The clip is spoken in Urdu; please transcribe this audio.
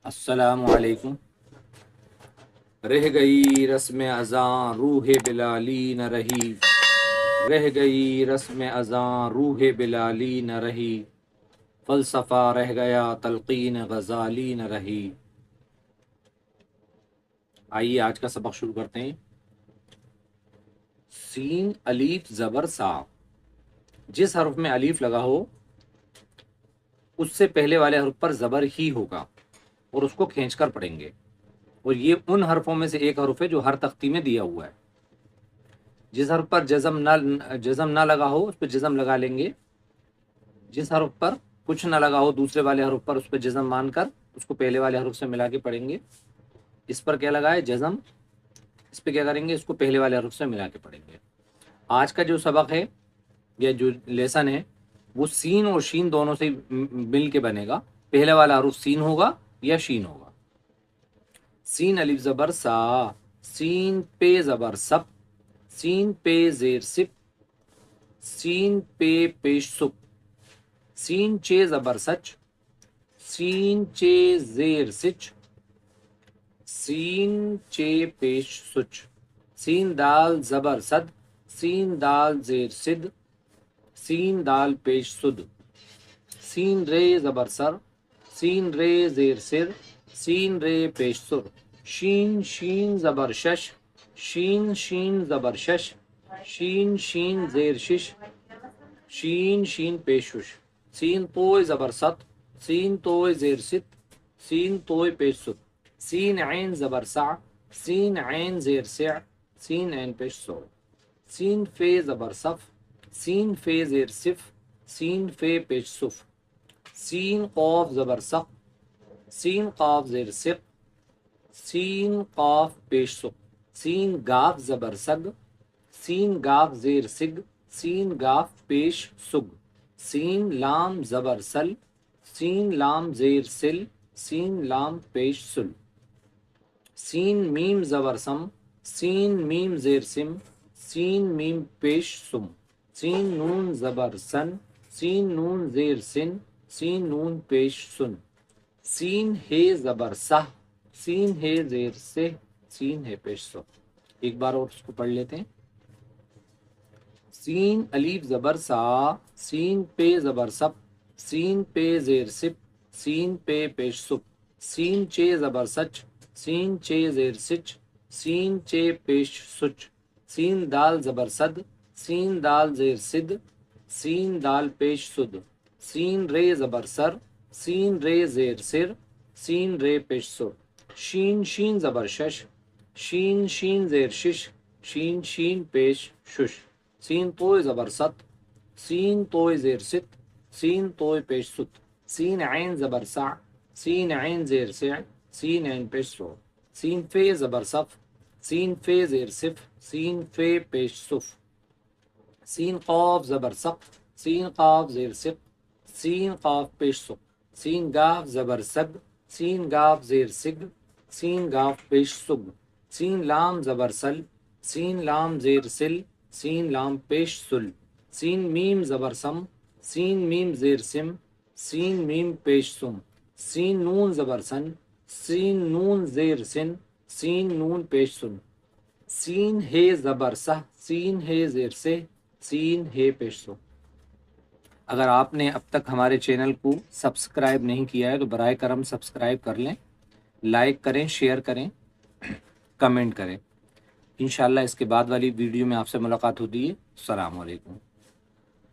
السلام علیکم۔ رہ گئی رسم اذاں روح بلالی نہ رہی، رہ گئی رسم اذاں روح بلالی نہ رہی، فلسفہ رہ گیا تلقین غزالی نہ رہی۔ آئیے آج کا سبق شروع کرتے ہیں۔ سین الف زبر سا، جس حرف میں الف لگا ہو اس سے پہلے والے حرف پر زبر ہی ہوگا اور اس کو کھینچ کر پڑھیں گے، اور یہ ان حرفوں میں سے ایک حرف ہے جو ہر تختی میں دیا ہوا ہے۔ جس حرف پر جزم نہ لگا ہو اس پہ جزم لگا لیں گے، جس حرف پر کچھ نہ لگا ہو دوسرے والے حرف پر اس پہ جزم مان کر اس کو پہلے والے حرف سے ملا کے پڑھیں گے۔ اس پر کیا لگا ہے؟ جزم۔ اس پہ کیا کریں گے؟ اس کو پہلے والے حرف سے ملا کے پڑھیں گے۔ آج کا جو سبق ہے یا جو لیسن ہے وہ سین اور شین دونوں سے مل کے بنے گا۔ پہلے والا حرف سین ہوگا یا شین ہوگا۔ سین الف زبر سا، سین پہ زبر سب، سین پہ زیر سپ، سین پہ پیش سپ، سین چے زبر سچ، سین چے زیر سچ، سین چے پیش سچ، سین دال زبر صد، سین دال زیر سد، سین دال پیش سد، سین رے زبر سر، سین رے زیر سر، سین رے پیش سر، شین شین زبر شش، شین شین زبر شش، شین شین زیر شش، شین شین پیش شش، سین توئے زبر ست، سین توئے زیر ست، سین توئے پیش ست، سین عین زبر سع، سین عین زیر سع، سین عین پیش سو، سین فے زبر صف، سین فے زیر صف، سین فے پیش صف، سین قاف زبر سق، سین قاف زیر سق، سین قاف پیش سق، سین گاف زبر سگ، سین گاف زیر سگ، سین گاف پیش سگ، سین لام زبر سل، سین لام زیر سل، سین لام پیش سل، سین میم زبر سم، سین میم زیر سم، سین میم پیش سم، سین نون زبر سن، سین نون زیر سن، سین نون پیش سن، سین ہے زبر سہ، سین ہے زیر سے، سین ہے پیش سو۔ ایک بار اور اس کو پڑھ لیتے ہیں۔ سین الف زبر سا، سین پہ زبر سپ، سین پہ زیر سپ، سین پہ پیش سپ، سین چے زبر سچ، سین چے زیر سچ، سین چے پیش سچ، سین دال زبر صد، سین دال زیر سد، سین دال پیش سد، سین رے زبر سر، سین رے زیر سر، سین رے پیش سر، شین شین زبر شش، شین شین زیر شش، شین شین پیش شش، سین توئے زبر ست، سین توئے زیر ست، سین توئے پیش ست، سین عین زبر سع، سین عین زیر سع، سین عین پیش سو، سین فے زبر صف، سین فے زیر صف، سین فے پیش صف، سین قاف زبر سق، سین قاف زیر سق، سین قاف پیش سق، سین گاف زبر سگ، سین گاف زیر سگ، سین گاف پیش سگ، سین لام زبر سل، سین لام زیر سل، سین لام پیش سل، سین میم زبر سم، سین میم زیر سم، سین میم پیش سم، سین نون زبر سن، سین نون زیر سن، سین نون پیش سن، سین ہے زبر سہ، سین ہے زیر سے، سین ہے پیش سو۔ اگر آپ نے اب تک ہمارے چینل کو سبسکرائب نہیں کیا ہے تو برائے کرم سبسکرائب کر لیں، لائک کریں، شیئر کریں، کمنٹ کریں۔ انشاءاللہ اس کے بعد والی ویڈیو میں آپ سے ملاقات ہوتی ہے۔ السلام علیکم۔